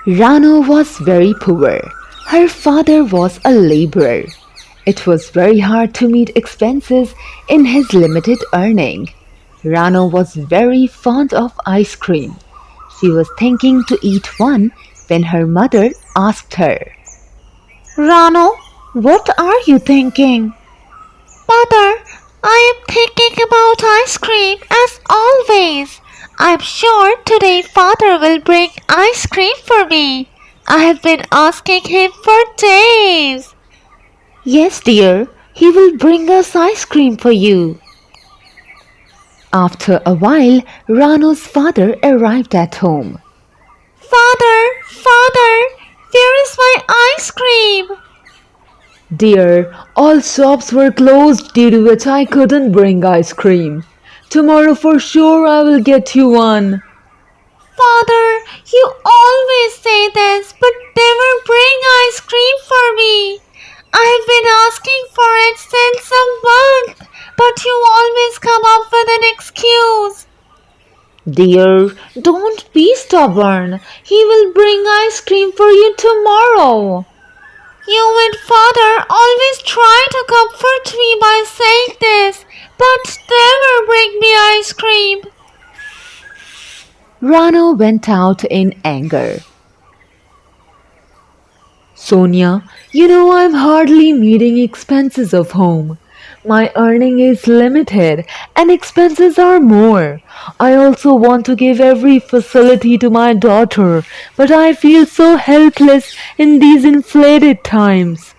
Rano was very poor. Her father was a laborer. It was very hard to meet expenses in his limited earning. Rano was very fond of ice cream. She was thinking to eat one when her mother asked her, Rano, what are you thinking? Mother, I am thinking about ice cream as always. I'm sure today father will bring ice cream for me. I have been asking him for days. Yes, dear, he will bring us ice cream for you. After a while, Rano's father arrived at home. Father, where is my ice cream? Dear, all shops were closed due to which I couldn't bring ice cream. Tomorrow for sure I will get you one. Father, you always say this but never bring ice cream for me. I have been asking for it since a month, but you always come up with an excuse. Dear, don't be stubborn. He will bring ice cream for you tomorrow. You and father always try to comfort me by saying this, but never bring me ice cream. Rano went out in anger. Sonia, you know I'm hardly meeting expenses of home. My earning is limited and expenses are more. I also want to give every facility to my daughter, but I feel so helpless in these inflated times.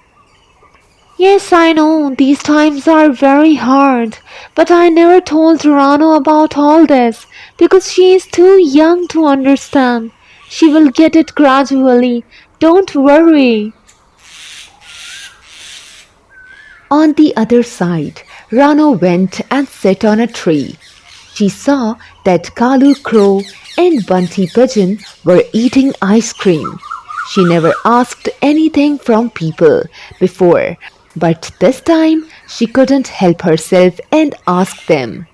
Yes, I know, these times are very hard, but I never told Rano about all this because she is too young to understand. She will get it gradually. Don't worry. On the other side, Rano went and sat on a tree. She saw that Kalu Crow and Bunty Pigeon were eating ice cream. She never asked anything from people before, but this time she couldn't help herself and asked them.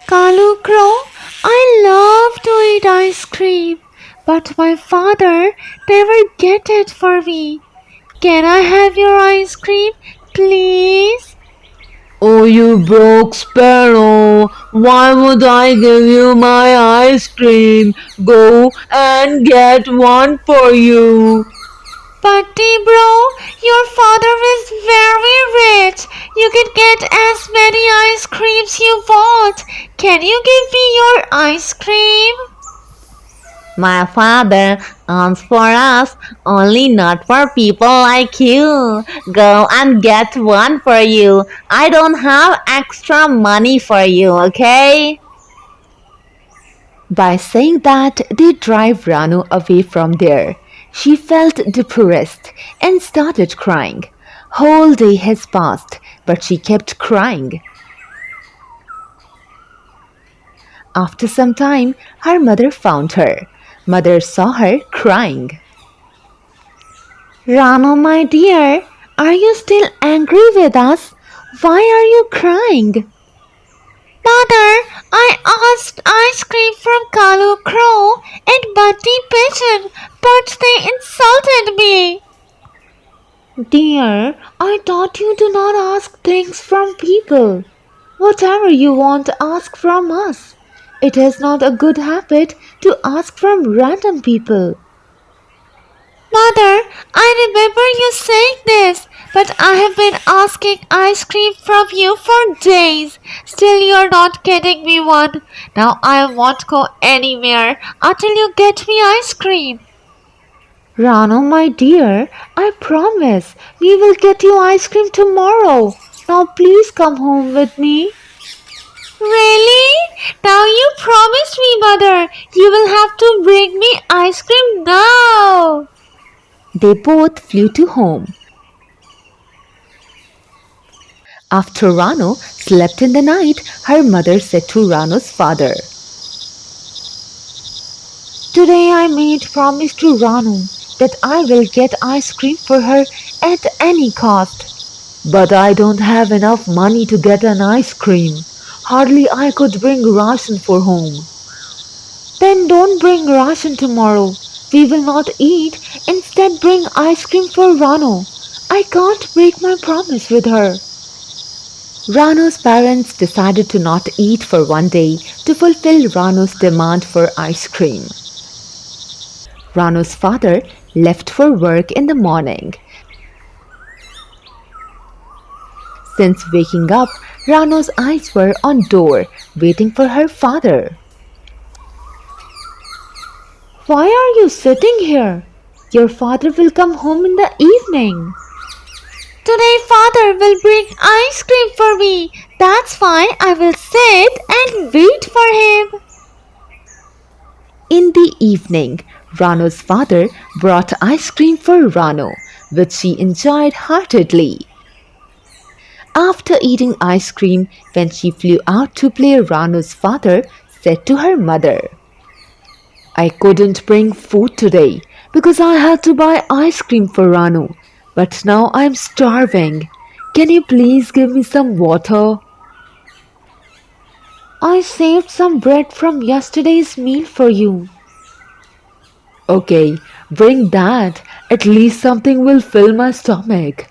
Kalu Crow, I love to eat ice cream, but my father never get it for me. Can I have your ice cream, please? Oh, you broke Sparrow! Why would I give you my ice cream? Go and get one for you. Bunty bro, your father is very rich. You can get as many ice creams you want. Can you give me your ice cream? My father earns for us, only not for people like you. Go and get one for you. I don't have extra money for you, okay? By saying that, they drive Ranu away from there. She felt depressed and started crying. Whole day has passed, but she kept crying. After some time, her mother found her. Mother saw her crying. Rano, my dear, are you still angry with us? Why are you crying? Mother, I asked ice cream from Kalu Crow and Bunty Pigeon, but they insulted me. Dear, I thought you do not ask things from people. Whatever you want, ask from us. It is not a good habit to ask from random people. Mother, I remember you saying this, but I have been asking ice cream from you for days. Still, you're not getting me one. Now I won't go anywhere until you get me ice cream. Rano, my dear, I promise we will get you ice cream tomorrow. Now please come home with me. Really? Now you promised me, Mother. You will have to bring me ice cream now. They both flew to home. After Rano slept in the night, her mother said to Rano's father, Today I made promise to Rano that I will get ice cream for her at any cost. But I don't have enough money to get an ice cream. Hardly I could bring ration for home. Then don't bring ration tomorrow. We will not eat, instead bring ice cream for Rano. I can't break my promise with her. Rano's parents decided to not eat for one day to fulfill Rano's demand for ice cream. Rano's father left for work in the morning. Since waking up, Rano's eyes were on door, waiting for her father. Why are you sitting here? Your father will come home in the evening. Today father will bring ice cream for me. That's why I will sit and wait for him. In the evening, Rano's father brought ice cream for Rano, which she enjoyed heartedly. After eating ice cream, when she flew out to play, Rano's father said to her mother, I couldn't bring food today because I had to buy ice cream for Rano, but now I'm starving. Can you please give me some water? I saved some bread from yesterday's meal for you. Okay, bring that. At least something will fill my stomach.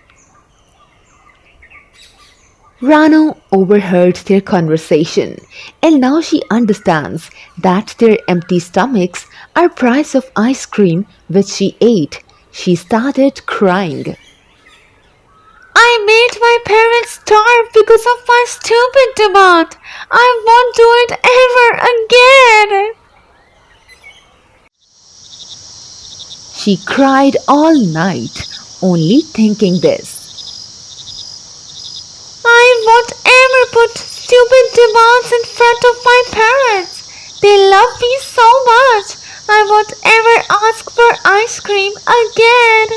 Rano overheard their conversation, and now she understands that their empty stomachs are price of ice cream which she ate. She started crying. I made my parents starve because of my stupid demand. I won't do it ever again. She cried all night, only thinking this. I won't ever put stupid demands in front of my parents. They love me so much. I won't ever ask for ice cream again.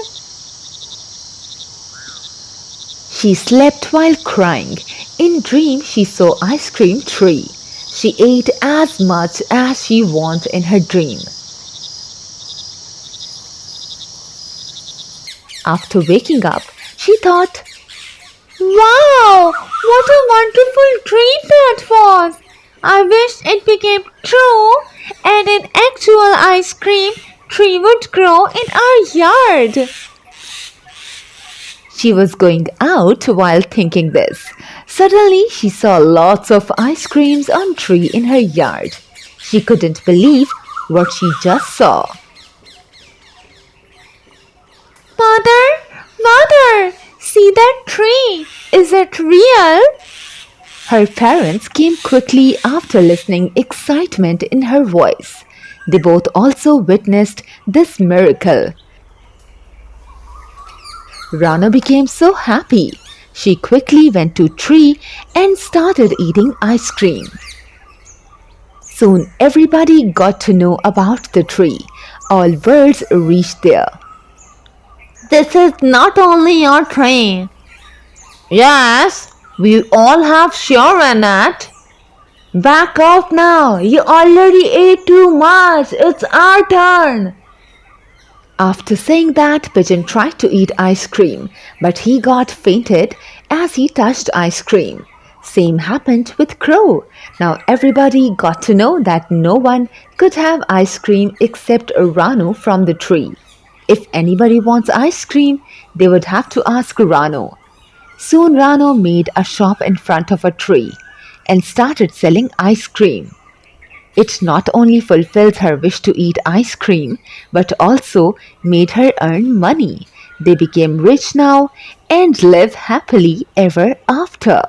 She slept while crying. In dream she saw ice cream tree. She ate as much as she wanted in her dream. After waking up, she thought, Wow, what a wonderful dream that was. I wish it became true and an actual ice cream tree would grow in our yard. she was going out while thinking this. Suddenly she saw lots of ice creams on tree in her yard. She couldn't believe what she just saw. Mother, see that tree. Is it real? Her parents came quickly after listening excitement in her voice. They both also witnessed this miracle. Rana became so happy. She quickly went to tree and started eating ice cream. Soon everybody got to know about the tree. All birds reached there. This is not only your tree. Yes, we all have share in it. Back off now! You already ate too much! It's our turn! After saying that, Pigeon tried to eat ice cream, but he got fainted as he touched ice cream. Same happened with Crow. Now everybody got to know that no one could have ice cream except Rano from the tree. If anybody wants ice cream, they would have to ask Rano. Soon Rano made a shop in front of a tree and started selling ice cream. It not only fulfilled her wish to eat ice cream, but also made her earn money. They became rich now and live happily ever after.